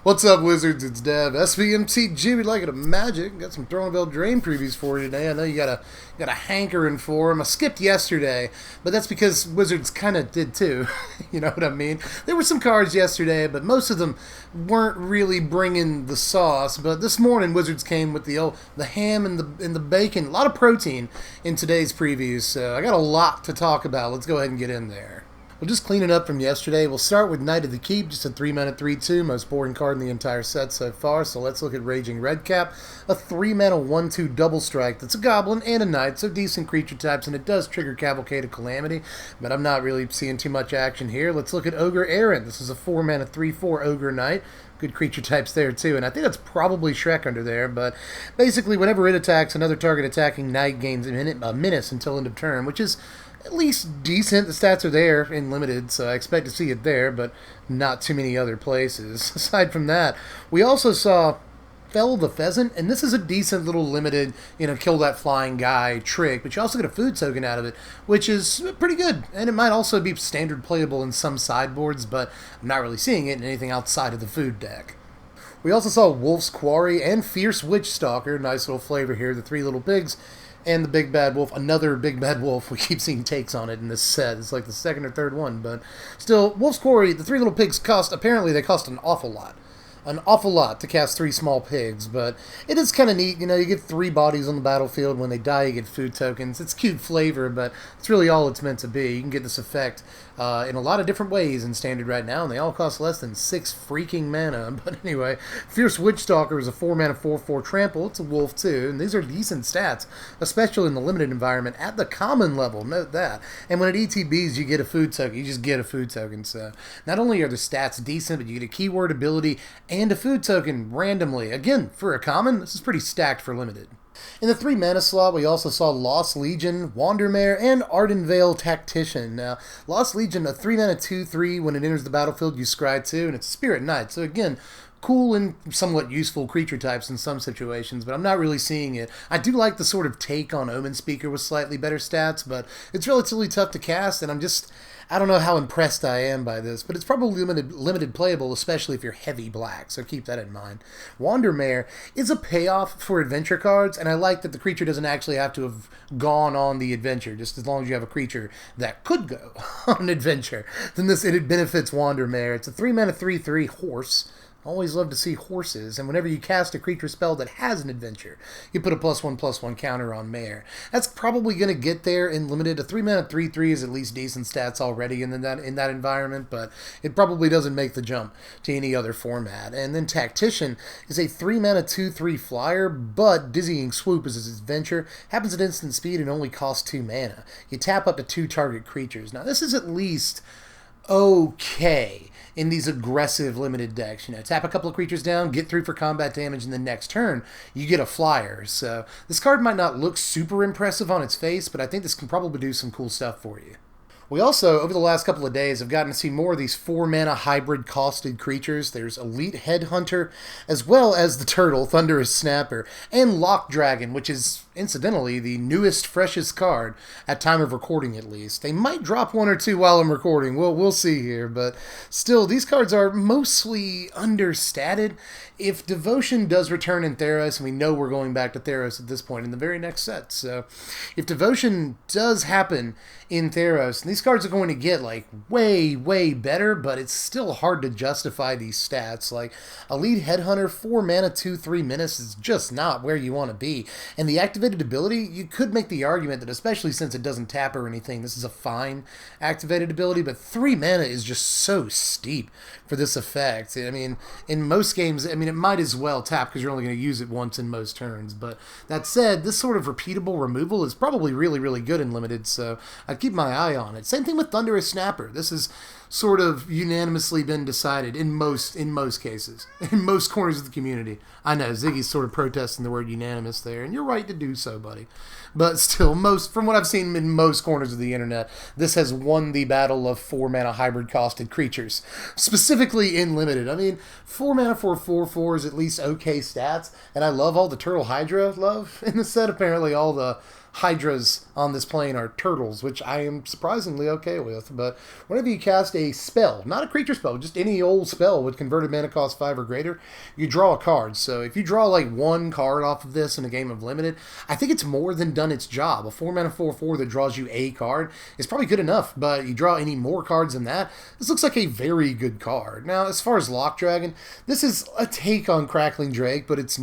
What's up, Wizards? It's Dev. SVMTG, we'd like it a magic. Got some Throne of Eldraine previews for you today. I know you got a hankering for them. I skipped yesterday, but that's because Wizards kind of did too. You know what I mean? There were some cards yesterday, but most of them weren't really bringing the sauce. But this morning, Wizards came with the ham and the bacon. A lot of protein in today's previews, so I got a lot to talk about. Let's go ahead and get in there. We'll just clean it up from yesterday. We'll start with Knight of the Keep, just a 3-mana 3/2, most boring card in the entire set so far. So let's look at Raging Redcap, a 3-mana 1/2 double strike that's a goblin and a knight, so decent creature types, and it does trigger Cavalcade of Calamity, but I'm not really seeing too much action here. Let's look at Ogre Errant. This is a 4-mana 3/4 Ogre Knight. Good creature types there too, and I think that's probably Shrek under there, but basically whenever it attacks, another target attacking knight gains a menace until end of turn, which is at least decent. The stats are there in limited, so I expect to see it there, but not too many other places. Aside from that, we also saw Fell the Pheasant, and this is a decent little limited, kill that flying guy trick, but you also get a food token out of it, which is pretty good, and it might also be standard playable in some sideboards, but I'm not really seeing it in anything outside of the food deck. We also saw Wolf's Quarry and Fierce Witch Stalker, nice little flavor here, the 3 little pigs, and the Big Bad Wolf, another Big Bad Wolf. We keep seeing takes on it in this set. It's like the second or third one, but still, Wolf's Quarry, the 3 little pigs apparently they cost an awful lot. An awful lot to cast 3 small pigs, but it is kind of neat. You get 3 bodies on the battlefield. When they die, you get food tokens. It's cute flavor, but it's really all it's meant to be. You can get this effect in a lot of different ways in Standard right now, and they all cost less than 6 freaking mana. But anyway, Fierce Witch Stalker is a 4-mana 4/4 trample. It's a wolf too, and these are decent stats, especially in the limited environment at the common level. Note that. And when it ETBs, you get a food token. You just get a food token. So not only are the stats decent, but you get a keyword ability and a food token randomly. Again, for a common, this is pretty stacked for limited. In the 3-mana slot, we also saw Lost Legion, Wandermare, and Ardenvale Tactician. Now, Lost Legion, a 3-mana 2/3, when it enters the battlefield, you scry 2, and it's a Spirit Knight. So again, cool and somewhat useful creature types in some situations, but I'm not really seeing it. I do like the sort of take on Omen Speaker with slightly better stats, but it's relatively tough to cast, and I don't know how impressed I am by this, but it's probably limited playable, especially if you're heavy black, so keep that in mind. Wandermare is a payoff for adventure cards, and I like that the creature doesn't actually have to have gone on the adventure, just as long as you have a creature that could go on an adventure. Then it benefits Wandermare. It's a 3-mana 3/3 horse. Always love to see horses, and whenever you cast a creature spell that has an adventure, you put a +1/+1 counter on Mare. That's probably going to get there in limited. A 3-mana 3/3 is at least decent stats already in that environment, but it probably doesn't make the jump to any other format. And then Tactician is a 3-mana 2/3 flyer, but Dizzying Swoop is his adventure. Happens at instant speed and only costs 2 mana. You tap up to 2 target creatures. Now, this is at least okay in these aggressive limited decks. Tap a couple of creatures down, get 3 for combat damage, and the next turn you get a flyer. So this card might not look super impressive on its face, but I think this can probably do some cool stuff for you. We also, over the last couple of days, have gotten to see more of these 4-mana hybrid costed creatures. There's Elite Headhunter, as well as the turtle, Thunderous Snapper, and Lock Dragon, which is, incidentally, the newest, freshest card, at time of recording at least. They might drop 1 or 2 while I'm recording. We'll see here, but still, these cards are mostly understated. If Devotion does return in Theros, and we know we're going back to Theros at this point in the very next set, so if Devotion does happen in Theros, and these cards are going to get way, way better, but it's still hard to justify these stats. Like Elite Headhunter, 4-mana 2/3 menace is just not where you want to be. And the activated ability, you could make the argument that, especially since it doesn't tap or anything, this is a fine activated ability, but 3 mana is just so steep for this effect. I mean, in most games, it might as well tap because you're only going to use it once in most turns. But that said, this sort of repeatable removal is probably really, really good in limited, so I'd keep my eye on it. Same thing with Thunderous Snapper. This has sort of unanimously been decided in most cases, in most corners of the community. I know, Ziggy's sort of protesting the word unanimous there, and you're right to do so, buddy. But still, from what I've seen in most corners of the internet, this has won the battle of 4-mana hybrid costed creatures, specifically in limited. 4-mana for 4/4 is at least okay stats, and I love all the Turtle Hydra love in the set. Apparently all the hydras on this plane are turtles, which I am surprisingly okay with. But whenever you cast a spell, not a creature spell, just any old spell with converted mana cost 5 or greater, you draw a card. So if you draw like one card off of this in a game of Limited, I think it's more than done its job. A 4-mana 4/4 that draws you a card is probably good enough, but you draw any more cards than that, this looks like a very good card. Now, as far as Lock Dragon, this is a take on Crackling Drake, but it's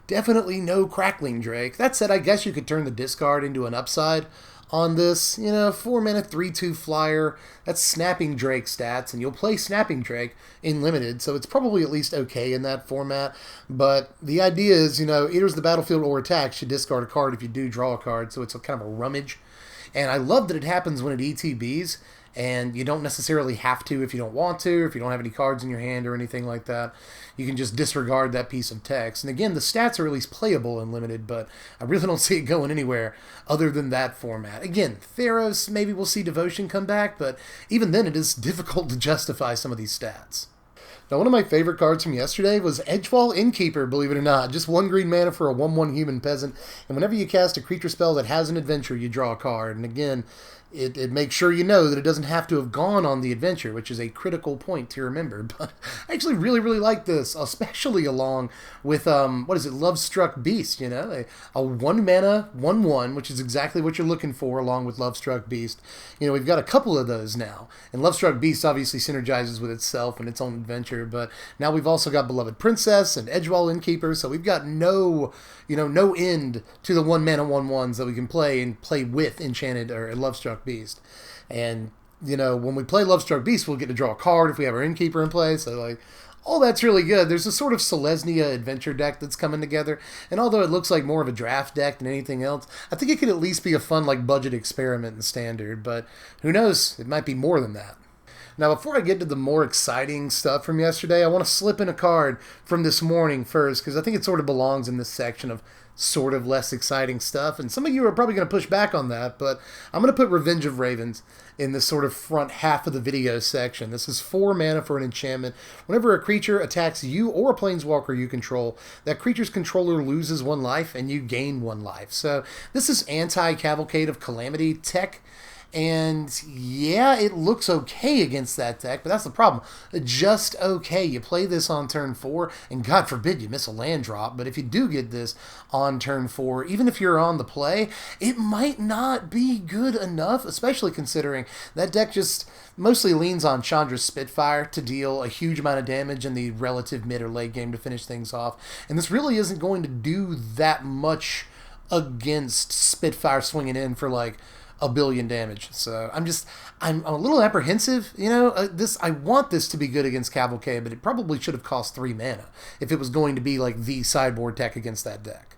definitely no Crackling Drake. That said, I guess you could turn the discard into an upside on this. 4-mana 3/2 flyer, that's Snapping Drake stats, and you'll play Snapping Drake in Limited, so it's probably at least okay in that format. But the idea is, enters the battlefield or attacks, you discard a card if you do draw a card, so it's a kind of a rummage. And I love that it happens when it ETBs, and you don't necessarily have to if you don't want to, if you don't have any cards in your hand or anything like that. You can just disregard that piece of text. And again, the stats are at least playable in Limited, but I really don't see it going anywhere other than that format. Again, Theros, maybe we'll see Devotion come back, but even then it is difficult to justify some of these stats. Now, one of my favorite cards from yesterday was Edgewall Innkeeper, believe it or not. Just 1 green mana for a 1/1 human peasant, and whenever you cast a creature spell that has an adventure, you draw a card. And again, it makes sure you know that it doesn't have to have gone on the adventure, which is a critical point to remember. But I actually really, really like this, especially along with, Lovestruck Beast, a 1-mana 1/1, which is exactly what you're looking for along with Lovestruck Beast. We've got a couple of those now, and Lovestruck Beast obviously synergizes with itself and its own adventure, but now we've also got Beloved Princess and Edgewall Innkeeper, so we've got no end to the 1-mana 1/1s that we can play and play with Enchanted or Lovestruck Beast. And when we play Lovestruck Beast, we'll get to draw a card if we have our Innkeeper in play, so all that's really good. There's a sort of Selesnya adventure deck that's coming together, and although it looks like more of a draft deck than anything else, I think it could at least be a fun budget experiment in Standard, but who knows, it might be more than that. Now, before I get to the more exciting stuff from yesterday, I want to slip in a card from this morning first, because I think it sort of belongs in this section of sort of less exciting stuff, and some of you are probably going to push back on that, but I'm going to put Revenge of Ravens in this sort of front half of the video section. This is 4 mana for an enchantment. Whenever a creature attacks you or a planeswalker you control, that creature's controller loses 1 life and you gain 1 life. So this is anti-Cavalcade of Calamity tech. And yeah, it looks okay against that deck, but that's the problem. Just okay. You play this on turn 4, and God forbid you miss a land drop, but if you do get this on turn 4, even if you're on the play, it might not be good enough, especially considering that deck just mostly leans on Chandra's Spitfire to deal a huge amount of damage in the relative mid or late game to finish things off. And this really isn't going to do that much against Spitfire swinging in for a billion damage. So I'm a little apprehensive. I want this to be good against Cavalcade, but it probably should have cost 3 mana if it was going to be the sideboard tech against that deck.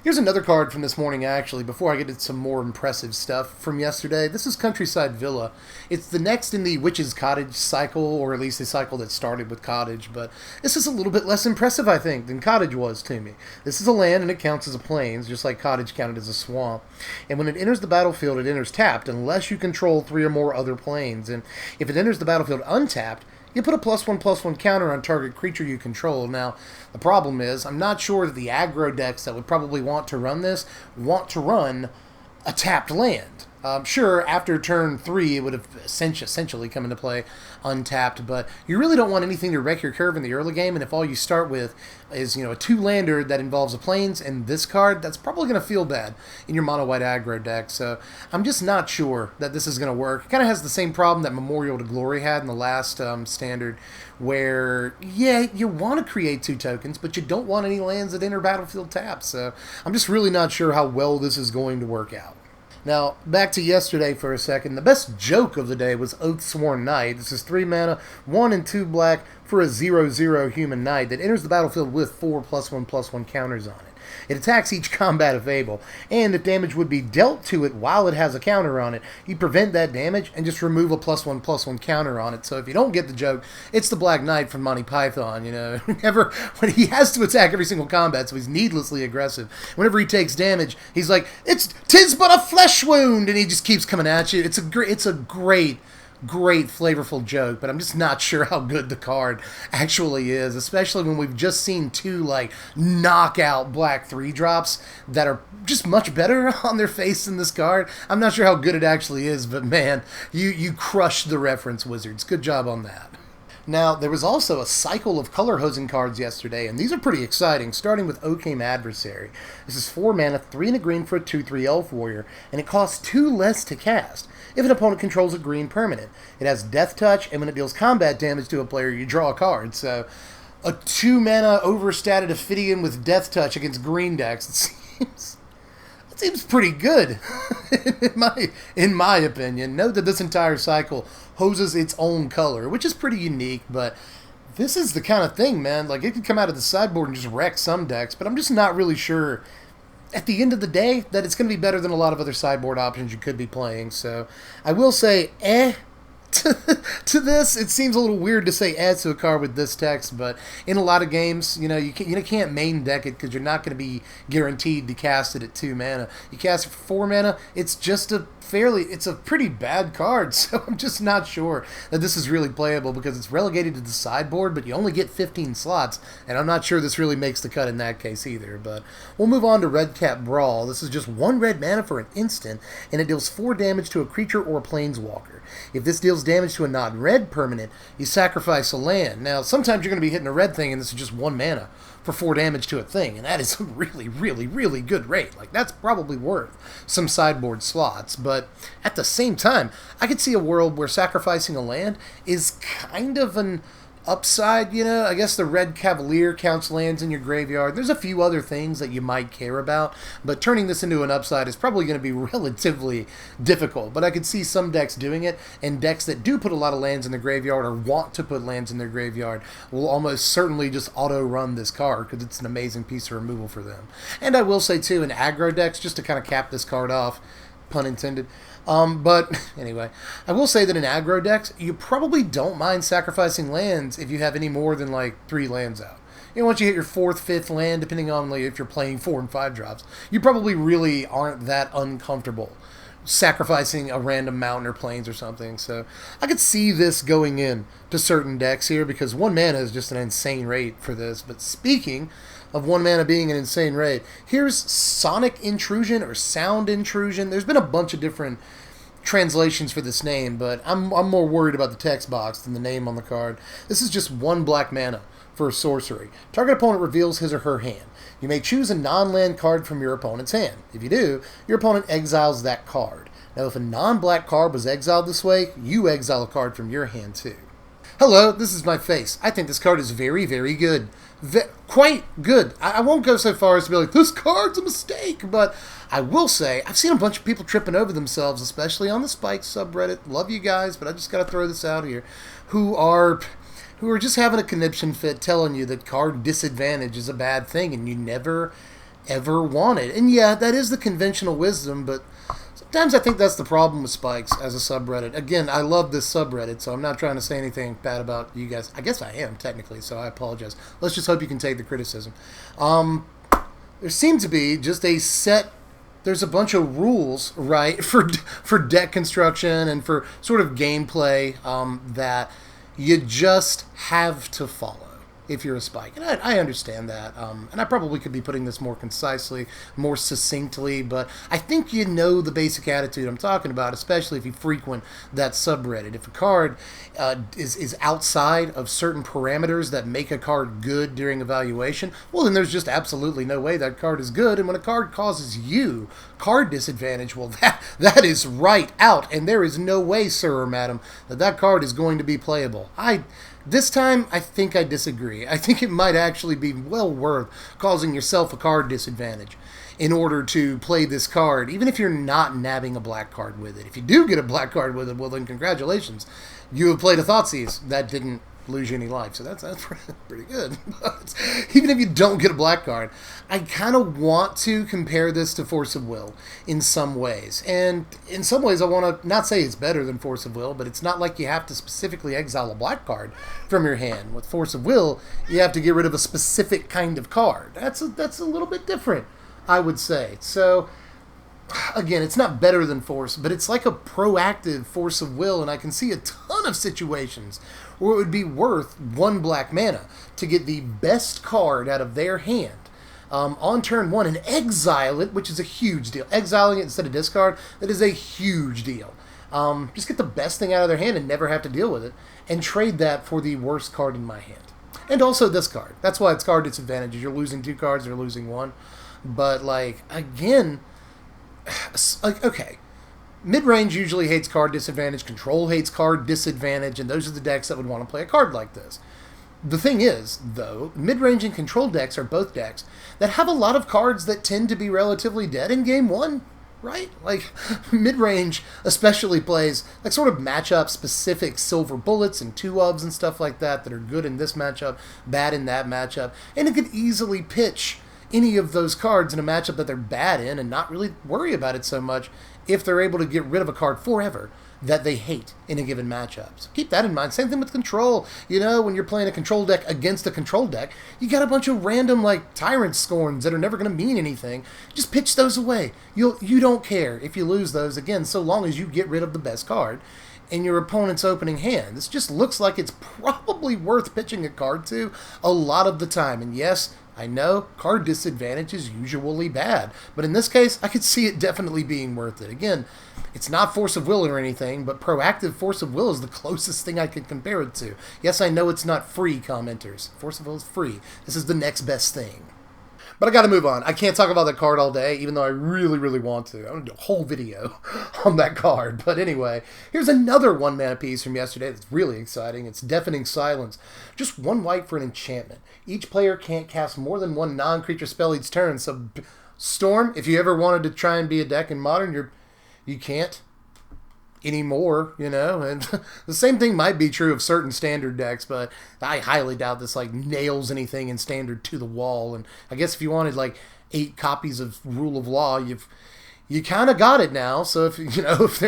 Here's another card from this morning, actually, before I get to some more impressive stuff from yesterday. This is Countryside Villa. It's the next in the Witch's Cottage cycle, or at least the cycle that started with Cottage, but this is a little bit less impressive, I think, than Cottage was to me. This is a land, and it counts as a plains, just like Cottage counted as a swamp. And when it enters the battlefield, it enters tapped, unless you control 3 or more other plains. And if it enters the battlefield untapped, you put a +1/+1 counter on target creature you control. Now, the problem is, I'm not sure that the aggro decks that would probably want to run this want to run a tapped land. Sure, after turn 3, it would have essentially come into play untapped, but you really don't want anything to wreck your curve in the early game, and if all you start with is, a 2-lander that involves a plains and this card, that's probably going to feel bad in your mono-white aggro deck, so I'm just not sure that this is going to work. It kind of has the same problem that Memorial to Glory had in the last Standard, where, yeah, you want to create 2 tokens, but you don't want any lands that enter battlefield taps, so I'm just really not sure how well this is going to work out. Now, back to yesterday for a second. The best joke of the day was Oathsworn Knight. This is 3 mana, 1 and 2 black for a 0/0 human knight that enters the battlefield with 4 +1/+1 counters on it. It attacks each combat if able, and if damage would be dealt to it while it has a counter on it, you prevent that damage and just remove a +1/+1 counter on it. So if you don't get the joke, it's the Black Knight from Monty Python, Whenever when he has to attack every single combat, so he's needlessly aggressive. Whenever he takes damage, he's like, "'Tis but a flesh wound," and he just keeps coming at you. It's a great great, flavorful joke, but I'm just not sure how good the card actually is, especially when we've just seen two, like, knockout black 3-drops that are just much better on their face than this card. I'm not sure how good it actually is, but man, you crushed the reference, Wizards. Good job on that. Now, there was also a cycle of color hosing cards yesterday, and these are pretty exciting, starting with Oakham Adversary. This is 4 mana, 3 and a green for a 2/3 Elf Warrior, and it costs 2 less to cast if an opponent controls a green permanent. It has Death Touch, and when it deals combat damage to a player, you draw a card. So, a 2 mana overstated Ophidian with Death Touch against green decks, it seems pretty good, in my opinion. Note that this entire cycle hoses its own color, which is pretty unique, but this is the kind of thing, man. Like, it could come out of the sideboard and just wreck some decks, but I'm just not really sure, at the end of the day, that it's going to be better than a lot of other sideboard options you could be playing. So, I will say, to this. It seems a little weird to say to a card with this text, but in a lot of games, you can't main deck it because you're not going to be guaranteed to cast it at 2 mana. You cast it for 4 mana, it's a pretty bad card, so I'm just not sure that this is really playable because it's relegated to the sideboard, but you only get 15 slots, and I'm not sure this really makes the cut in that case either. But we'll move on to Redcap Brawl. This is just 1 red mana for an instant, and it deals 4 damage to a creature or a planeswalker. If this deals damage to a non-red permanent, you sacrifice a land. Now, sometimes you're going to be hitting a red thing, and this is just 1 mana for 4 damage to a thing, and that is a really, really, really good rate. Like, that's probably worth some sideboard slots, but at the same time, I could see a world where sacrificing a land is kind of an upside, I guess the Red Cavalier counts lands in your graveyard. There's a few other things that you might care about, but turning this into an upside is probably going to be relatively difficult. But I could see some decks doing it, and decks that do put a lot of lands in their graveyard or want to put lands in their graveyard will almost certainly just auto-run this card because it's an amazing piece of removal for them. And I will say, too, in aggro decks, just to kind of cap this card off, pun intended, but anyway, I will say that in aggro decks, you probably don't mind sacrificing lands if you have any more than like 3 lands out. Once you hit your 4th, 5th land, depending on if you're playing 4 and 5 drops, you probably really aren't that uncomfortable sacrificing a random mountain or plains or something. So I could see this going in to certain decks here because 1 mana is just an insane rate for this. But speaking of 1 mana being an insane rate, here's Sonic Intrusion or Sound Intrusion. There's been a bunch of different translations for this name, but I'm more worried about the text box than the name on the card. This is just 1 black mana for a sorcery. Target opponent reveals his or her hand. You may choose a non-land card from your opponent's hand. If you do, your opponent exiles that card. Now, if a non-black card was exiled this way, you exile a card from your hand too. Hello, this is my face. I think this card is very, very good. Quite good. I won't go so far as to be like, this card's a mistake, but I will say, I've seen a bunch of people tripping over themselves, especially on the Spikes subreddit. Love you guys, but I just got to throw this out here, who are just having a conniption fit telling you that card disadvantage is a bad thing and you never, ever want it. And yeah, that is the conventional wisdom, but sometimes I think that's the problem with Spikes as a subreddit. Again, I love this subreddit, so I'm not trying to say anything bad about you guys. I guess I am, technically, so I apologize. Let's just hope you can take the criticism. There seems to be just a set... There's a bunch of rules, right, for deck construction and for sort of gameplay that you just have to follow if you're a Spike. And I understand that. And I probably could be putting this more concisely, more succinctly, but I think you know the basic attitude I'm talking about, especially if you frequent that subreddit. If a card is outside of certain parameters that make a card good during evaluation, well, then there's just absolutely no way that card is good. And when a card causes you card disadvantage, well, that is right out. And there is no way, sir or madam, that card is going to be playable. This time, I think I disagree. I think it might actually be well worth causing yourself a card disadvantage in order to play this card, even if you're not nabbing a black card with it. If you do get a black card with it, well then congratulations. You have played a Thoughtseize. That didn't lose you any life, so that's pretty good. But even if you don't get a black card, I kind of want to compare this to Force of Will in some ways. And in some ways, I want to not say it's better than Force of Will, but it's not like you have to specifically exile a black card from your hand. With Force of Will, you have to get rid of a specific kind of card. That's a little bit different, I would say. So again, it's not better than force, but it's like a proactive force of will, and I can see a ton of situations where it would be worth 1 black mana to get the best card out of their hand on turn 1 and exile it, which is a huge deal. Exiling it instead of discard, that is a huge deal. Just get the best thing out of their hand and never have to deal with it, and trade that for the worst card in my hand. And also this card. That's why it's card disadvantages. You're losing 2 cards, they're losing 1. But, like, again, like, okay, mid-range usually hates card disadvantage, control hates card disadvantage, and those are the decks that would want to play a card like this. The thing is, though, mid-range and control decks are both decks that have a lot of cards that tend to be relatively dead in game 1, right? Like, mid-range especially plays, like, sort of matchup-specific silver bullets and 2-ofs and stuff like that are good in this matchup, bad in that matchup, and it could easily pitch any of those cards in a matchup that they're bad in and not really worry about it so much if they're able to get rid of a card forever that they hate in a given matchup. So keep that in mind. Same thing with control. You know, when you're playing a control deck against a control deck, you got a bunch of random, like, Tyrant Scorns that are never going to mean anything. Just pitch those away. You don't care if you lose those, again, so long as you get rid of the best card in your opponent's opening hand. This just looks like it's probably worth pitching a card to a lot of the time. And yes, I know card disadvantage is usually bad, but in this case, I could see it definitely being worth it. Again, it's not force of will or anything, but proactive force of will is the closest thing I could compare it to. Yes, I know it's not free, commenters. Force of will is free. This is the next best thing. But I gotta move on. I can't talk about that card all day, even though I really, really want to. I'm gonna do a whole video on that card. But anyway, here's another 1-mana piece from yesterday that's really exciting. It's Deafening Silence. Just 1 white for an enchantment. Each player can't cast more than 1 non-creature spell each turn. So, Storm, if you ever wanted to try and be a deck in Modern, you can't anymore, you know, and the same thing might be true of certain Standard decks, but I highly doubt this, like, nails anything in Standard to the wall. And I guess if you wanted, like, 8 copies of Rule of Law, you kind of got it now. So if, you know, if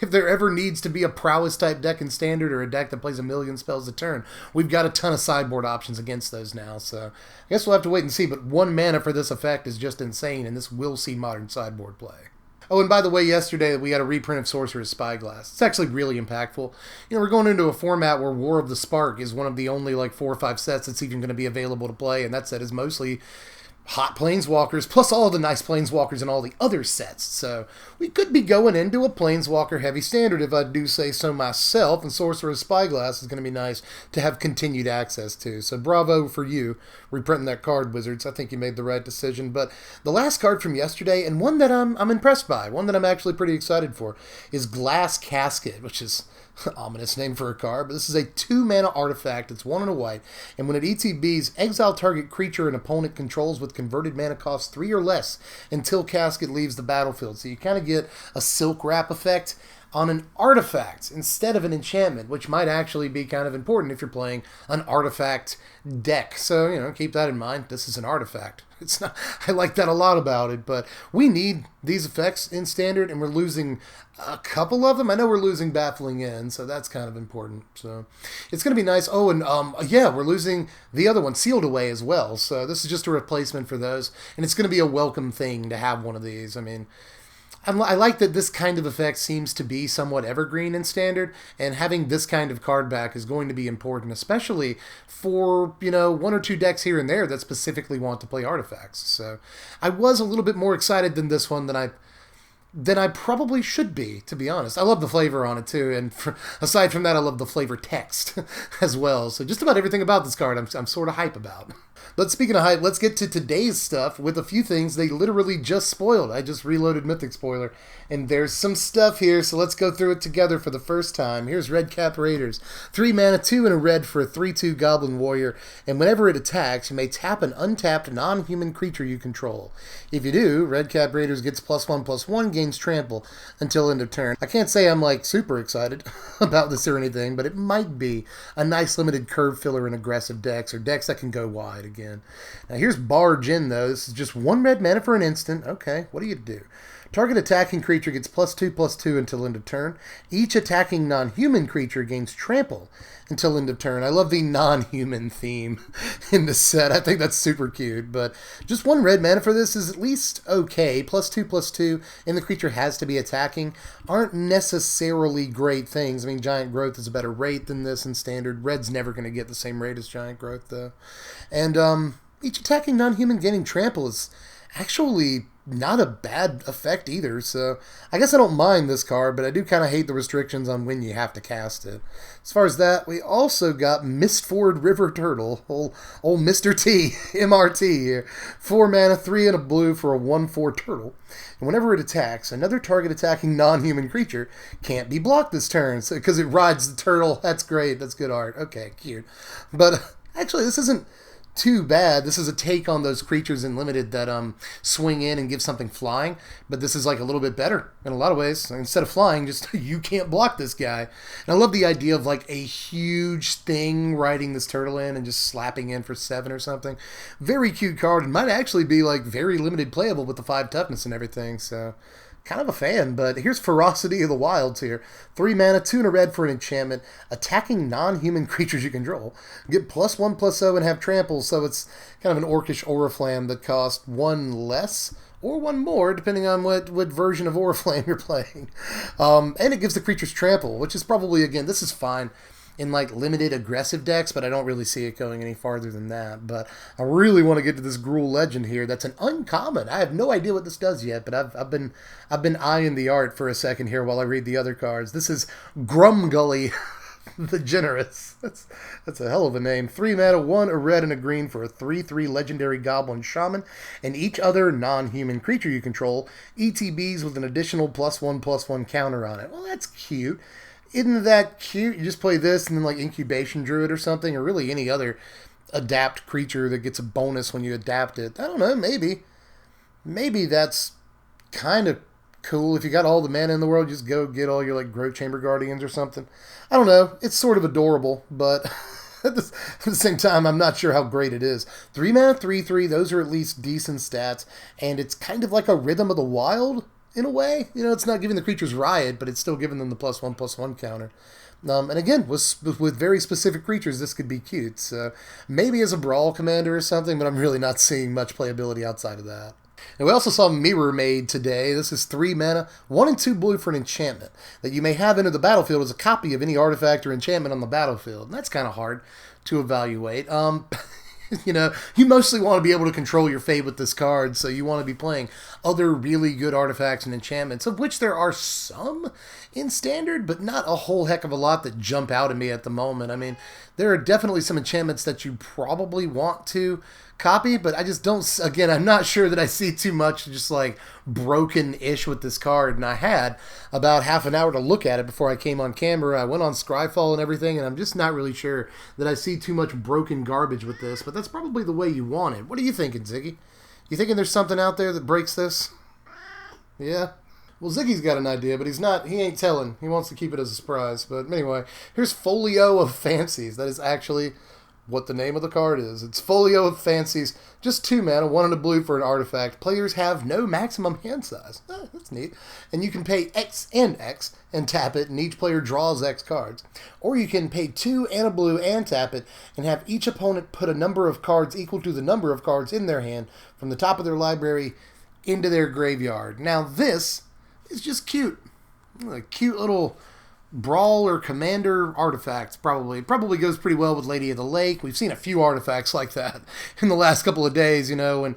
there ever needs to be a prowess type deck in Standard, or a deck that plays 1,000,000 spells a turn, we've got a ton of sideboard options against those now. So I guess we'll have to wait and see, but 1 mana for this effect is just insane, and this will see Modern sideboard play. Oh, and by the way, yesterday we got a reprint of Sorcerous Spyglass. It's actually really impactful. You know, we're going into a format where War of the Spark is one of the only, like, 4 or 5 sets that's even going to be available to play, and that set is mostly hot Planeswalkers, plus all of the nice Planeswalkers in all the other sets. So we could be going into a Planeswalker-heavy Standard, if I do say so myself, and Sorcerous Spyglass is going to be nice to have continued access to. So bravo for you, reprinting that card, Wizards. I think you made the right decision. But the last card from yesterday, and one that I'm impressed by, one that I'm actually pretty excited for, is Glass Casket, which is ominous name for a card, but this is a 2-mana artifact. It's 1 and a white, and when it ETBs, exile target creature an opponent controls with converted mana cost 3 or less until Casket leaves the battlefield. So you kind of get a Silk Wrap effect on an artifact instead of an enchantment, which might actually be kind of important if you're playing an artifact deck. So, you know, keep that in mind. This is an artifact. It's not, I like that a lot about it, but we need these effects in Standard, and we're losing a couple of them. I know we're losing Baffling End, so that's kind of important. So it's going to be nice. Oh, and yeah, we're losing the other one, Sealed Away, as well. So this is just a replacement for those, and it's going to be a welcome thing to have one of these. I mean, I like that this kind of effect seems to be somewhat evergreen in Standard, and having this kind of card back is going to be important, especially for, you know, 1 or 2 decks here and there that specifically want to play artifacts. So I was a little bit more excited than this one than I probably should be, to be honest. I love the flavor on it too, and aside from that, I love the flavor text as well. So just about everything about this card I'm sort of hype about. But speaking of hype, let's get to today's stuff with a few things they literally just spoiled. I just reloaded Mythic Spoiler, and there's some stuff here, so let's go through it together for the first time. Here's Redcap Raiders. 3 mana, 2 and a red for a 3/2 Goblin Warrior, and whenever it attacks, you may tap an untapped non-human creature you control. If you do, Redcap Raiders gets +1/+1, gains trample until end of turn. I can't say I'm, like, super excited about this or anything, but it might be a nice limited curve filler in aggressive decks, or decks that can go wide again. Now here's Barge In, though. This is just 1 red mana for an instant. Okay, what do you do? Target attacking creature gets +2/+2 until end of turn. Each attacking non-human creature gains trample until end of turn. I love the non-human theme in this set. I think that's super cute. But just 1 red mana for this is at least okay. +2/+2, and the creature has to be attacking. Aren't necessarily great things. I mean, Giant Growth is a better rate than this in Standard. Red's never going to get the same rate as Giant Growth, though. And each attacking non-human gaining trample is actually not a bad effect either, so I guess I don't mind this card, but I do kind of hate the restrictions on when you have to cast it. As far as that, we also got Mistford River Turtle, old Mr. T, MRT here. 4 mana, 3 and a blue for a 1/4 turtle. And whenever it attacks, another target attacking non-human creature can't be blocked this turn, because it rides the turtle. That's great, that's good art. Okay, cute. But actually, this isn't too bad. This is a take on those creatures in Limited that swing in and give something flying, but this is like a little bit better in a lot of ways. Instead of flying, just you can't block this guy. And I love the idea of like a huge thing riding this turtle in and just slapping in for 7 or something. Very cute card, and might actually be like very limited playable with the 5 toughness and everything, so kind of a fan. But here's Ferocity of the Wilds here. 3 mana, 2 and a red for an enchantment. Attacking non-human creatures you control. Get +1/+0 and have trample, so it's kind of an orcish Oriflamme that costs 1 less or 1 more, depending on what version of Oriflamme you're playing. And it gives the creatures trample, which is probably, again, this is fine in like limited aggressive decks, but I don't really see it going any farther than that. But I really want to get to this Gruul Legend here. That's an uncommon. I have no idea what this does yet, but I've been eyeing the art for a second here while I read the other cards. This is Grungully the Generous. That's a hell of a name. 3 mana, 1 a red and a green for a 3/3 legendary goblin shaman, and each other non-human creature you control ETBs with an additional +1/+1 counter on it. Well, that's cute. Isn't that cute? You just play this and then like Incubation Druid or something, or really any other adapt creature that gets a bonus when you adapt it. I don't know, maybe. Maybe that's kind of cool. If you got all the mana in the world, just go get all your like Growth Chamber Guardians or something. I don't know. It's sort of adorable, but at the same time, I'm not sure how great it is. 3 mana, 3/3. Those are at least decent stats, and it's kind of like a Rhythm of the Wild in a way. You know, it's not giving the creatures riot, but it's still giving them the +1/+1 counter. And again, with very specific creatures, this could be cute. So maybe as a Brawl commander or something, but I'm really not seeing much playability outside of that. And we also saw Mirror Maid today. This is 3 mana, 1 and 2 blue for an enchantment that you may have enter the battlefield as a copy of any artifact or enchantment on the battlefield. And that's kind of hard to evaluate. You know, you mostly want to be able to control your fate with this card, so you want to be playing other really good artifacts and enchantments, of which there are some in Standard, but not a whole heck of a lot that jump out at me at the moment. I mean, there are definitely some enchantments that you probably want to copy, but I just don't, again, I'm not sure that I see too much just like broken-ish with this card, and I had about half an hour to look at it before I came on camera. I went on Scryfall and everything, and I'm just not really sure that I see too much broken garbage with this, but that's probably the way you want it. What are you thinking, Ziggy? You thinking there's something out there that breaks this? Yeah? Well, Ziggy's got an idea, but he ain't telling. He wants to keep it as a surprise. But anyway, here's Folio of Fancies. That is actually what the name of the card is. It's Folio of Fancies. Just 2 mana, 1 and a blue for an artifact. Players have no maximum hand size. Oh, that's neat. And you can pay X and tap it, and each player draws X cards. Or you can pay 2 and a blue and tap it, and have each opponent put a number of cards equal to the number of cards in their hand from the top of their library into their graveyard. Now this is just cute. A cute little Brawl or Commander artifacts, probably goes pretty well with Lady of the Lake. We've seen a few artifacts like that in the last couple of days, you know, when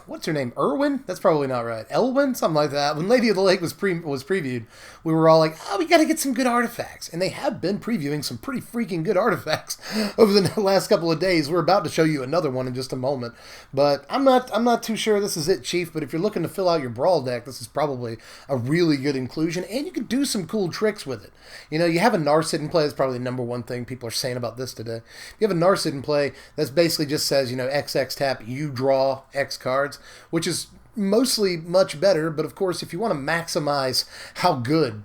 what's her name? Irwin? That's probably not right. Elwyn? Something like that. When Lady of the Lake was previewed, we were all like, oh, we got to get some good artifacts. And they have been previewing some pretty freaking good artifacts over the last couple of days. We're about to show you another one in just a moment. But I'm not too sure this is it, Chief, but if you're looking to fill out your Brawl deck, this is probably a really good inclusion, and you can do some cool tricks with it. You know, you have a Narset in play. That's probably the number one thing people are saying about this today. You have a Narset in play that basically just says, you know, XX tap, you draw X cards, which is mostly much better, but of course, if you want to maximize how good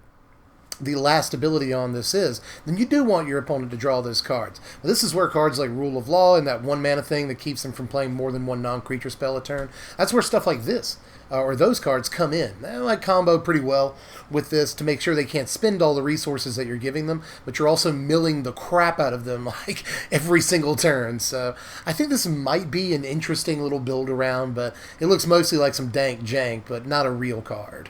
the last ability on this is, then you do want your opponent to draw those cards. But this is where cards like Rule of Law and that 1 mana thing that keeps them from playing more than 1 non-creature spell a turn, that's where stuff like this, or those cards come in. They like combo pretty well with this to make sure they can't spend all the resources that you're giving them, but you're also milling the crap out of them like every single turn. So I think this might be an interesting little build around, but it looks mostly like some dank jank, but not a real card.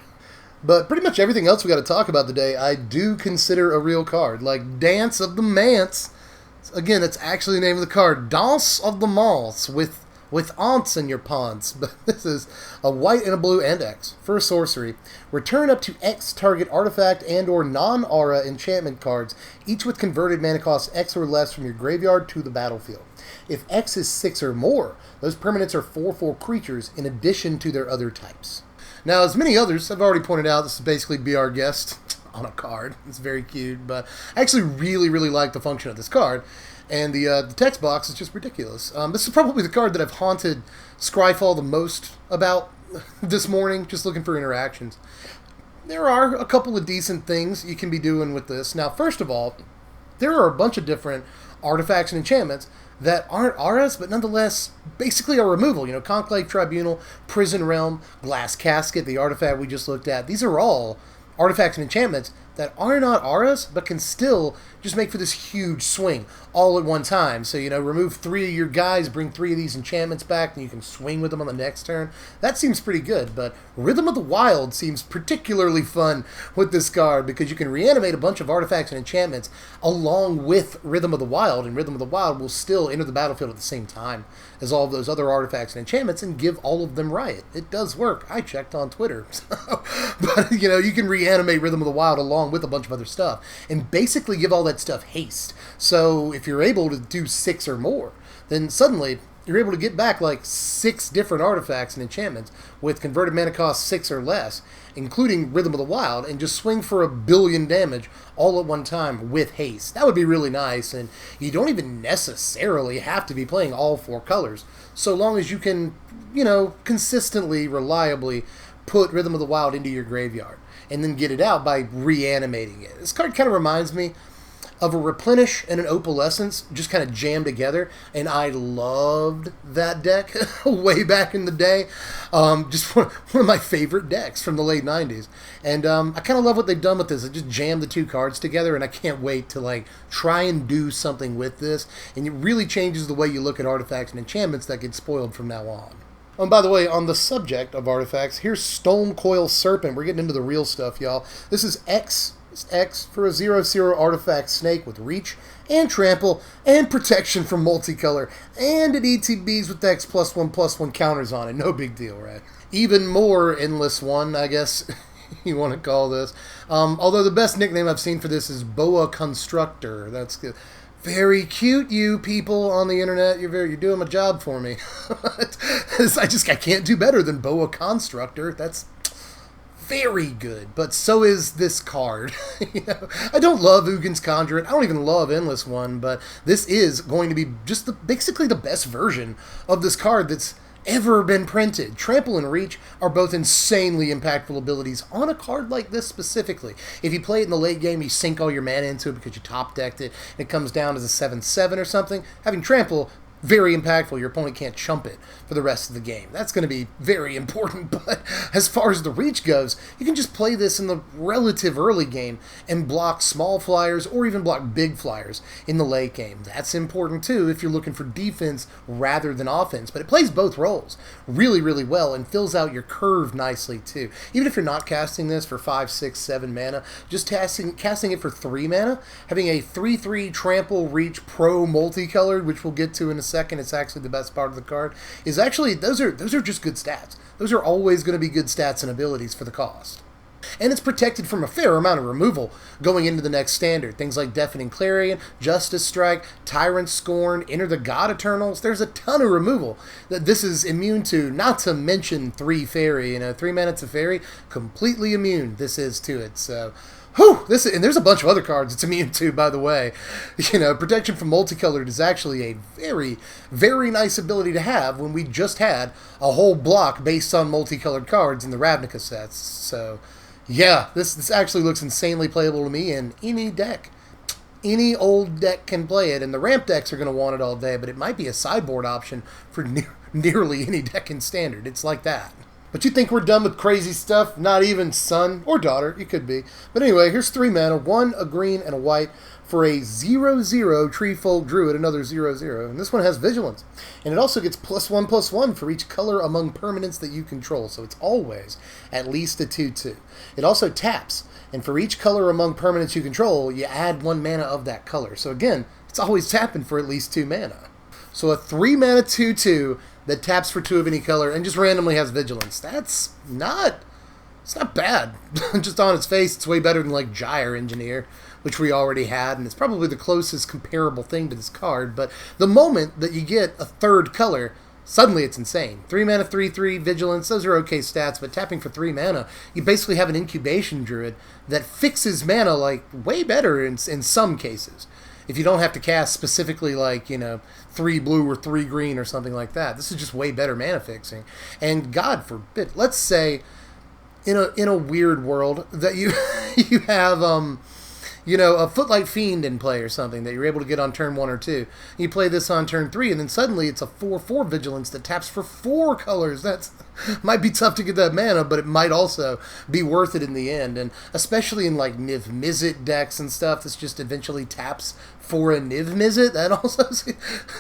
But pretty much everything else we got to talk about today, I do consider a real card. Like Dance of the Manse. Again, that's actually the name of the card. Danse of the Manse with aunts in your pawns. But this is a white and a blue and X for a sorcery. Return up to X target artifact and or non-aura enchantment cards, each with converted mana cost X or less from your graveyard to the battlefield. If X is 6 or more, those permanents are 4/4 creatures in addition to their other types. Now, as many others have already pointed out, this is basically Be Our Guest on a card. It's very cute, but I actually really, really like the function of this card. And the text box is just ridiculous. This is probably the card that I've haunted Scryfall the most about this morning, just looking for interactions. There are a couple of decent things you can be doing with this. Now, first of all, there are a bunch of different artifacts and enchantments that aren't auras, but nonetheless basically are removal. You know, Conclave Tribunal, Prison Realm, Glass Casket, the artifact we just looked at. These are all artifacts and enchantments that are not auras, but can still just make for this huge swing all at one time. So, you know, remove 3 of your guys, bring 3 of these enchantments back, and you can swing with them on the next turn. That seems pretty good, but Rhythm of the Wild seems particularly fun with this card because you can reanimate a bunch of artifacts and enchantments along with Rhythm of the Wild, and Rhythm of the Wild will still enter the battlefield at the same time as all of those other artifacts and enchantments and give all of them riot. It does work. I checked on Twitter. But, you know, you can reanimate Rhythm of the Wild along with a bunch of other stuff and basically give all that stuff haste. So if you're able to do 6 or more, then suddenly you're able to get back like 6 different artifacts and enchantments with converted mana cost 6 or less, including Rhythm of the Wild, and just swing for 1 billion damage all at one time with haste. That would be really nice, and you don't even necessarily have to be playing all 4 colors, so long as you can, you know, consistently, reliably put Rhythm of the Wild into your graveyard and then get it out by reanimating it. This card kind of reminds me of a Replenish and an Opalescence just kind of jammed together, and I loved that deck way back in the day. Just one of my favorite decks from the late 90s. And I kind of love what they've done with this. They just jammed the 2 cards together, and I can't wait to like try and do something with this. And it really changes the way you look at artifacts and enchantments that get spoiled from now on. Oh, and by the way, on the subject of artifacts, here's Stonecoil Serpent. We're getting into the real stuff, y'all. This is X. It's X for a 0/0 artifact snake with reach and trample and protection from multicolor. And it ETBs with X +1/+1 counters on it. No big deal, right? Even more endless one, I guess you want to call this. Although the best nickname I've seen for this is Boa Constructor. That's good. Very cute, you people on the internet. You're doing my job for me. I can't do better than Boa Constructor. That's very good, but so is this card. You know, I don't love Ugin's Conjurate. I don't even love Endless One, but this is going to be just basically the best version of this card that's ever been printed. Trample and Reach are both insanely impactful abilities on a card like this specifically. If you play it in the late game, you sink all your mana into it because you top decked it, and it comes down as a 7/7 or something. Having Trample, very impactful. Your opponent can't chump it for the rest of the game. That's going to be very important, but as far as the reach goes, you can just play this in the relative early game and block small flyers or even block big flyers in the late game. That's important too if you're looking for defense rather than offense, but it plays both roles really, really well and fills out your curve nicely too. Even if you're not casting this for 5, 6, 7 mana, just casting it for 3 mana, having a 3/3 Trample Reach Pro multicolored, which we'll get to in a second, it's actually the best part of the card, is actually, those are just good stats. Those are always going to be good stats and abilities for the cost. And it's protected from a fair amount of removal going into the next standard. Things like Deafening Clarion, Justice Strike, Tyrant Scorn, Enter the God Eternals. There's a ton of removal that this is immune to, not to mention 3 Fairy. You know, 3 mana to Fairy, completely immune this is to it. So, whew, and there's a bunch of other cards it's immune to, by the way. You know, protection from multicolored is actually a very, very nice ability to have when we just had a whole block based on multicolored cards in the Ravnica sets. So, Yeah, this actually looks insanely playable to me in any deck. Any old deck can play it, and the ramp decks are going to want it all day, but it might be a sideboard option for nearly any deck in Standard. It's like that. But you think we're done with crazy stuff? Not even son or daughter. You could be. But anyway, here's 3 mana, 1, a green, and a white for a 0/0 Treefold Druid, another 0/0. And this one has Vigilance. And it also gets +1/+1 for each color among permanents that you control. So it's always at least a 2/2. It also taps. And for each color among permanents you control, you add 1 mana of that color. So again, it's always tapping for at least 2 mana. So a 3 mana 2/2 that taps for 2 of any color and just randomly has Vigilance. It's not bad. Just on its face, it's way better than like Gyre Engineer, which we already had, and it's probably the closest comparable thing to this card. But the moment that you get a 3rd color, suddenly it's insane. 3 mana, 3/3, Vigilance, those are okay stats, but tapping for 3 mana, you basically have an incubation druid that fixes mana like way better in some cases. If you don't have to cast specifically like, 3 blue or 3 green or something like that. This is just way better mana fixing. And God forbid, let's say in a weird world that you you have a Footlight Fiend in play or something that you're able to get on turn 1 or 2. You play this on turn 3, and then suddenly it's a 4/4 Vigilance that taps for 4 colors. That might be tough to get that mana, but it might also be worth it in the end. And especially in like Niv Mizzet decks and stuff, this just eventually taps for a Niv Mizzet. That also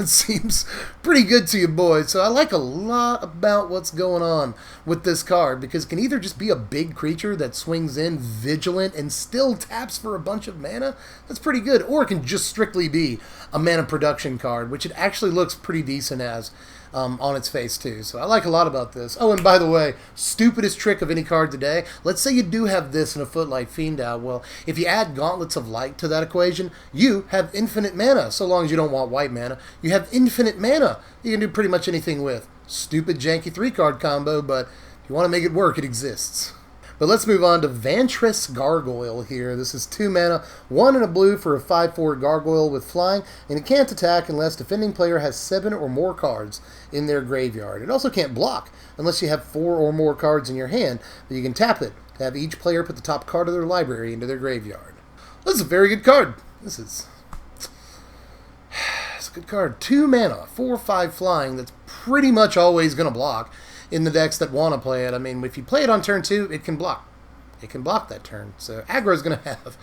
seems pretty good to you boys. So I like a lot about what's going on with this card, because it can either just be a big creature that swings in vigilant and still taps for a bunch of mana. That's pretty good. Or it can just strictly be a mana production card, which it actually looks pretty decent as on its face too. So I like a lot about this. Oh, and by the way, stupidest trick of any card today. Let's say you do have this in a Footlight Fiend out. Well, if you add Gauntlets of Light to that equation, you have infinite mana. So long as you don't want white mana, you have infinite mana. You can do pretty much anything with. Stupid janky 3-card combo, but if you want to make it work, it exists. But let's move on to Vantress Gargoyle here. This is 2 mana, 1 and a blue for a 5/4 Gargoyle with flying, and it can't attack unless defending player has 7 or more cards in their graveyard. It also can't block unless you have 4 or more cards in your hand, but you can tap it to have each player put the top card of their library into their graveyard. This is a very good card. It's a good card. 2 mana, 4/5 flying that's pretty much always going to block in the decks that want to play it. I mean, if you play it on turn 2, it can block. It can block that turn. So aggro is going to have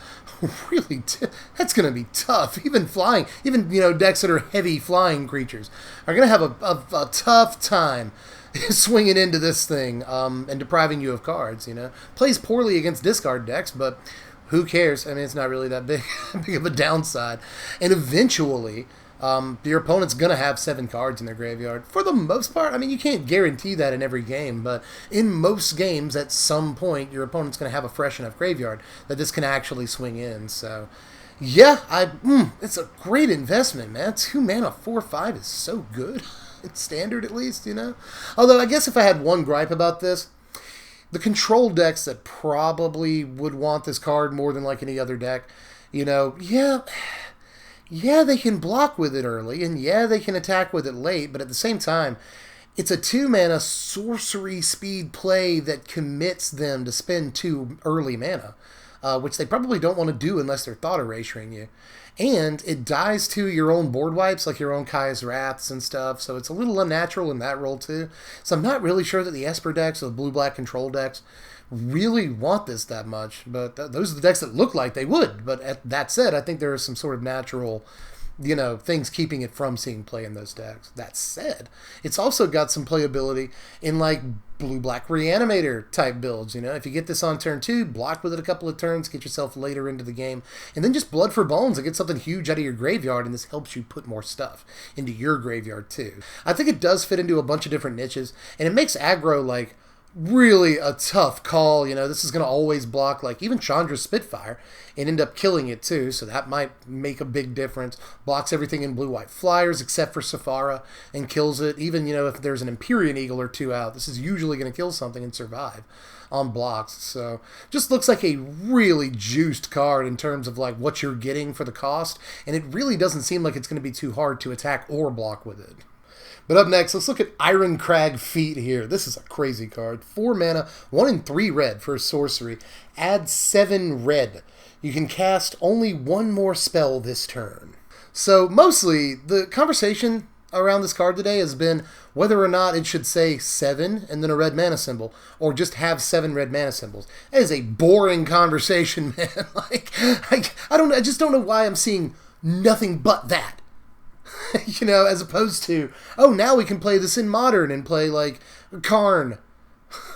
that's going to be tough. Even flying, decks that are heavy flying creatures are going to have a tough time swinging into this thing and depriving you of cards. Plays poorly against discard decks, but who cares? I mean, it's not really that big of a downside. And eventually, your opponent's going to have 7 cards in their graveyard. For the most part, I mean, you can't guarantee that in every game, but in most games, at some point, your opponent's going to have a fresh enough graveyard that this can actually swing in. So, yeah, it's a great investment, man. 2 mana, 4/5 is so good. It's Standard, at least, Although, I guess if I had one gripe about this, the control decks that probably would want this card more than like any other deck, yeah, they can block with it early, and yeah, they can attack with it late, but at the same time, it's a 2 mana sorcery speed play that commits them to spend 2 early mana, which they probably don't want to do unless they're thought erasuring you. And it dies to your own board wipes, like your own Kaya's Wraths and stuff, so it's a little unnatural in that role too. So I'm not really sure that the Esper decks or the blue-black control decks really want this that much, but those are the decks that look like they would. But that said, I think there are some sort of natural, things keeping it from seeing play in those decks. That said, it's also got some playability in like blue-black Reanimator type builds. If you get this on turn 2, block with it a couple of turns, get yourself later into the game, and then just Blood for Bones and get something huge out of your graveyard, and this helps you put more stuff into your graveyard too. I think it does fit into a bunch of different niches, and it makes aggro like really a tough call. This is going to always block like even Chandra's Spitfire and end up killing it too, so that might make a big difference. Blocks everything in blue-white flyers except for Saphara and kills it. Even, if there's an Empyrean Eagle or 2 out, this is usually going to kill something and survive on blocks. So just looks like a really juiced card in terms of like what you're getting for the cost, and it really doesn't seem like it's going to be too hard to attack or block with it. But up next, let's look at Irencrag Feat here. This is a crazy card. 4 mana, 1 and 3 red for a sorcery. Add 7 red. You can cast only 1 more spell this turn. So mostly, the conversation around this card today has been whether or not it should say 7 and then a red mana symbol, or just have 7 red mana symbols. That is a boring conversation, man. I just don't know why I'm seeing nothing but that. You know, as opposed to, oh, now we can play this in Modern and play, like, Karn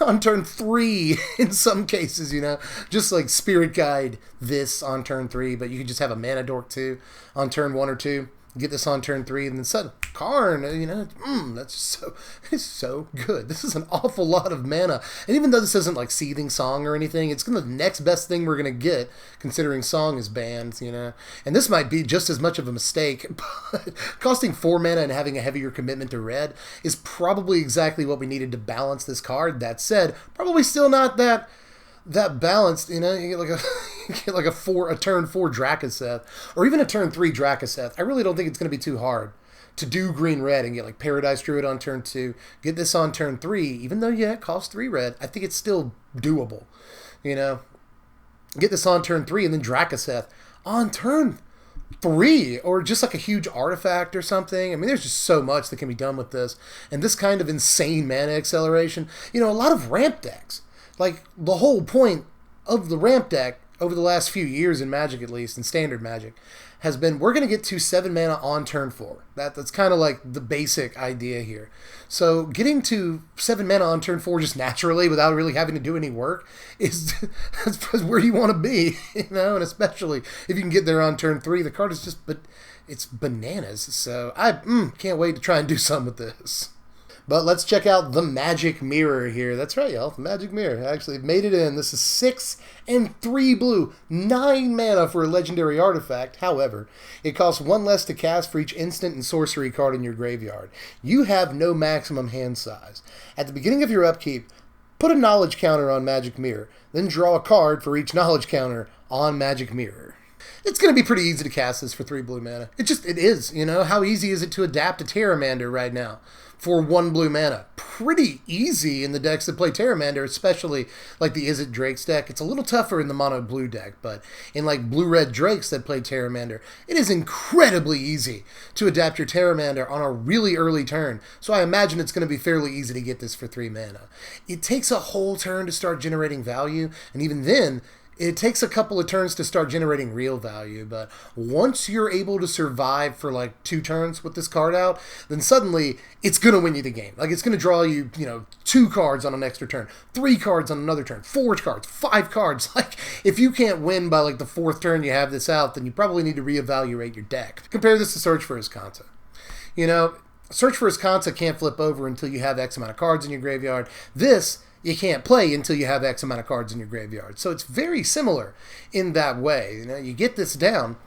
on turn 3 in some cases, you know. Just like Spirit Guide this on turn 3, but you could just have a Mana Dork 2 on turn 1 or 2. Get this on turn 3, and then suddenly, Karn, you know, it's so good. This is an awful lot of mana. And even though this isn't like Seething Song or anything, it's the next best thing we're going to get, considering Song is banned, you know. And this might be just as much of a mistake, but costing 4 mana and having a heavier commitment to red is probably exactly what we needed to balance this card. That said, probably still not that balanced, you know. You get like a turn 4 Drakaseth, or even a turn 3 Drakaseth. I really don't think it's going to be too hard to do green-red and get like Paradise Druid on turn 2, get this on turn 3, even though, yeah, it costs 3 red. I think it's still doable, you know. Get this on turn 3 and then Drakaseth on turn 3, or just like a huge artifact or something. I mean, there's just so much that can be done with this. And this kind of insane mana acceleration, you know, a lot of ramp decks, like the whole point of the ramp deck over the last few years in Magic, at least, in Standard Magic, has been we're going to get to 7 mana on turn 4. That's kind of like the basic idea here. So getting to 7 mana on turn 4 just naturally without really having to do any work is where you want to be, you know, and especially if you can get there on turn 3, the card is just, it's bananas. So I can't wait to try and do something with this. But let's check out the Magic Mirror here. That's right, y'all. The Magic Mirror actually made it in. This is 6 and 3 blue, 9 mana for a legendary artifact. However, it costs 1 less to cast for each instant and sorcery card in your graveyard. You have no maximum hand size. At the beginning of your upkeep, put a knowledge counter on Magic Mirror. Then draw a card for each knowledge counter on Magic Mirror. It's going to be pretty easy to cast this for 3 blue mana. It is, you know. How easy is it to adapt to Terramander right now for 1 blue mana? Pretty easy in the decks that play Terramander, especially like the Is It Drakes deck. It's a little tougher in the mono blue deck, but in like blue-red Drakes that play Terramander, it is incredibly easy to adapt your Terramander on a really early turn. So I imagine it's going to be fairly easy to get this for 3 mana. It takes a whole turn to start generating value, and even then, it takes a couple of turns to start generating real value, but once you're able to survive for like 2 turns with this card out, then suddenly it's going to win you the game. Like, it's going to draw you, 2 cards on an extra turn, 3 cards on another turn, 4 cards, 5 cards. Like, if you can't win by like the 4th turn you have this out, then you probably need to reevaluate your deck. Compare this to Search for Azcanta. You know, Search for Azcanta can't flip over until you have X amount of cards in your graveyard. This you can't play until you have X amount of cards in your graveyard. So it's very similar in that way. You know, you get this down,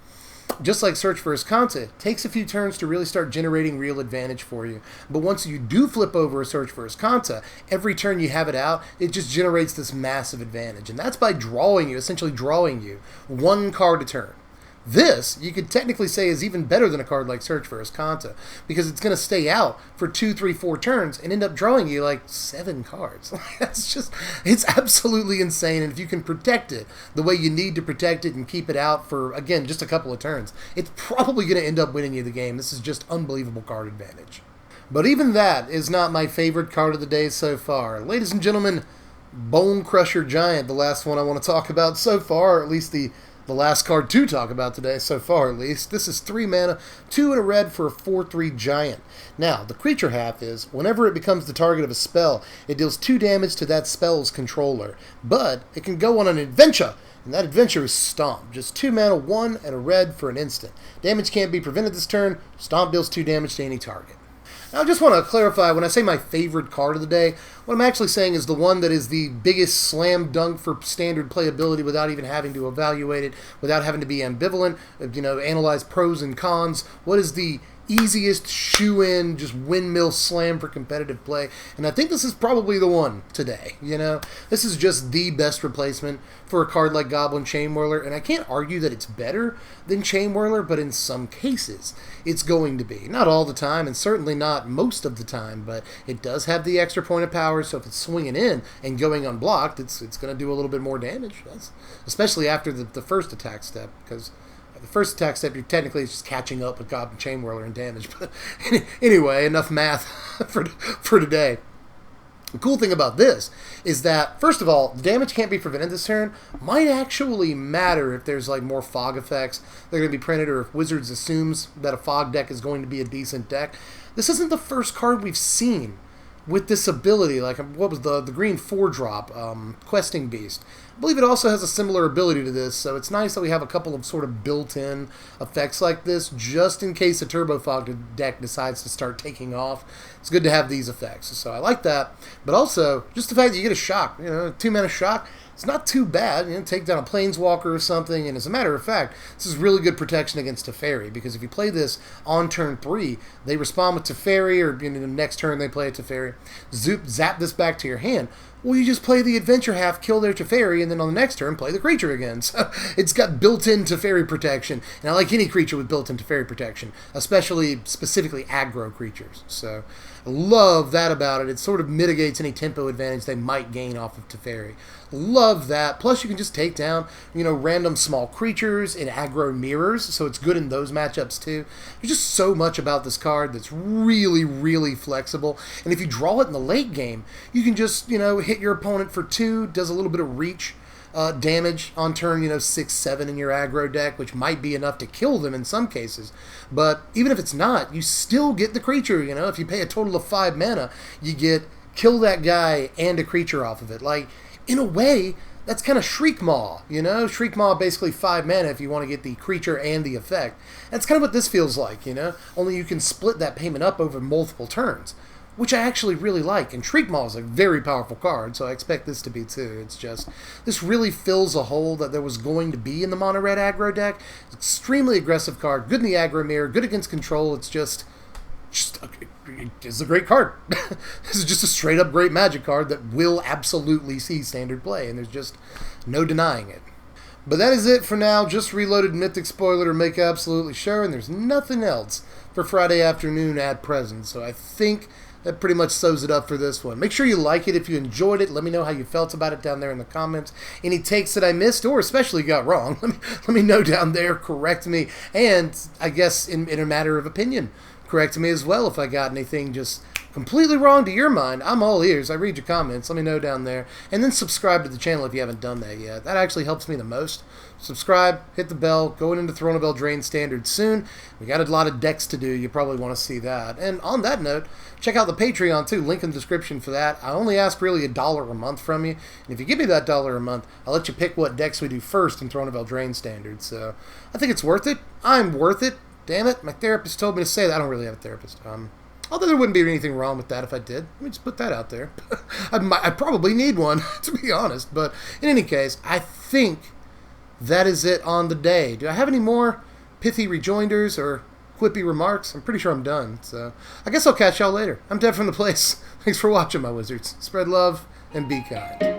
just like Search for Azcanta, it takes a few turns to really start generating real advantage for you. But once you do flip over a Search for Azcanta, every turn you have it out, it just generates this massive advantage. And that's by essentially drawing you 1 card a turn. This, you could technically say, is even better than a card like Search for Azcanta, because it's going to stay out for 2, 3, 4 turns and end up drawing you like 7 cards. It's absolutely insane. And if you can protect it the way you need to protect it and keep it out for, again, just a couple of turns, it's probably going to end up winning you the game. This is just unbelievable card advantage. But even that is not my favorite card of the day so far. Ladies and gentlemen, Bone Crusher Giant, the last one I want to talk about so far, or at least the last card to talk about today, so far at least. This is 3 mana, 2 and a red for a 4/3 giant. Now, the creature half is, whenever it becomes the target of a spell, it deals 2 damage to that spell's controller. But it can go on an adventure, and that adventure is Stomp. Just 2 mana, 1 and a red for an instant. Damage can't be prevented this turn. Stomp deals 2 damage to any target. Now, I just want to clarify, when I say my favorite card of the day, what I'm actually saying is the one that is the biggest slam dunk for standard playability without even having to evaluate it, without having to be ambivalent, analyze pros and cons. What is the easiest shoe-in, just windmill slam for competitive play. And I think this is probably the one today, you know? This is just the best replacement for a card like Goblin Chainwhirler, and I can't argue that it's better than Chainwhirler, but in some cases it's going to be. Not all the time, and certainly not most of the time, but it does have the extra point of power, so if it's swinging in and going unblocked, it's going to do a little bit more damage, especially after the first attack step, because the first attack step, you're technically just catching up with Goblin Chainwhirler in damage. But anyway, enough math for today. The cool thing about this is that, first of all, the damage can't be prevented this turn. Might actually matter if there's like more fog effects that are going to be printed, or if Wizards assumes that a fog deck is going to be a decent deck. This isn't the first card we've seen with this ability. Like, what was the green 4-drop, Questing Beast. I believe it also has a similar ability to this, so it's nice that we have a couple of sort of built-in effects like this, just in case a Turbo Fog deck decides to start taking off. It's good to have these effects, so I like that. But also, just the fact that you get a shock, you know, 2-mana shock, it's not too bad. You know, take down a Planeswalker or something, and as a matter of fact, this is really good protection against Teferi, because if you play this on turn 3, they respond with Teferi, or the next turn they play a Teferi, zap this back to your hand. Well, you just play the adventure half, kill their Teferi, and then on the next turn, play the creature again. So it's got built-in Teferi protection, and I like any creature with built-in Teferi protection, specifically aggro creatures. So I love that about it. It sort of mitigates any tempo advantage they might gain off of Teferi. Love that. Plus, you can just take down, you know, random small creatures in aggro mirrors, so it's good in those matchups too. There's just so much about this card that's really, really flexible. And if you draw it in the late game, you can just, you know, hit your opponent for 2, does a little bit of reach damage on turn, you know, 6, 7 in your aggro deck, which might be enough to kill them in some cases. But even if it's not, you still get the creature, you know. If you pay a total of 5 mana, you get kill that guy and a creature off of it. Like, in a way, that's kind of Shriekmaw, you know? Shriekmaw basically 5 mana if you want to get the creature and the effect. That's kind of what this feels like, you know? Only you can split that payment up over multiple turns, which I actually really like. And Shriekmaw is a very powerful card, so I expect this to be too. It's just, this really fills a hole that there was going to be in the mono-red aggro deck. Extremely aggressive card, good in the aggro mirror, good against control. It's just it's a great card. This is just a straight-up great Magic card that will absolutely see standard play, and there's just no denying it. But that is it for now. Just reloaded Mythic Spoiler to make absolutely sure, and there's nothing else for Friday afternoon at present, so I think that pretty much sews it up for this one. Make sure you like it if you enjoyed it. Let me know how you felt about it down there in the comments. Any takes that I missed or especially got wrong, let me know down there. Correct me. And I guess in a matter of opinion, correct me as well if I got anything just completely wrong to your mind. I'm all ears. I read your comments. Let me know down there. And then subscribe to the channel if you haven't done that yet. That actually helps me the most. Subscribe, hit the bell, going into Throne of Eldraine Standard soon. We got a lot of decks to do. You probably want to see that. And on that note, check out the Patreon too. Link in the description for that. I only ask really $1 a month from you. And if you give me that $1 a month, I'll let you pick what decks we do first in Throne of Eldraine Standard. So I think it's worth it. I'm worth it. Damn it, my therapist told me to say that. I don't really have a therapist. Although there wouldn't be anything wrong with that if I did. Let me just put that out there. I probably need one, to be honest. But in any case, I think that is it on the day. Do I have any more pithy rejoinders or quippy remarks? I'm pretty sure I'm done. So I guess I'll catch y'all later. I'm Dev from the Place. Thanks for watching, my wizards. Spread love and be kind.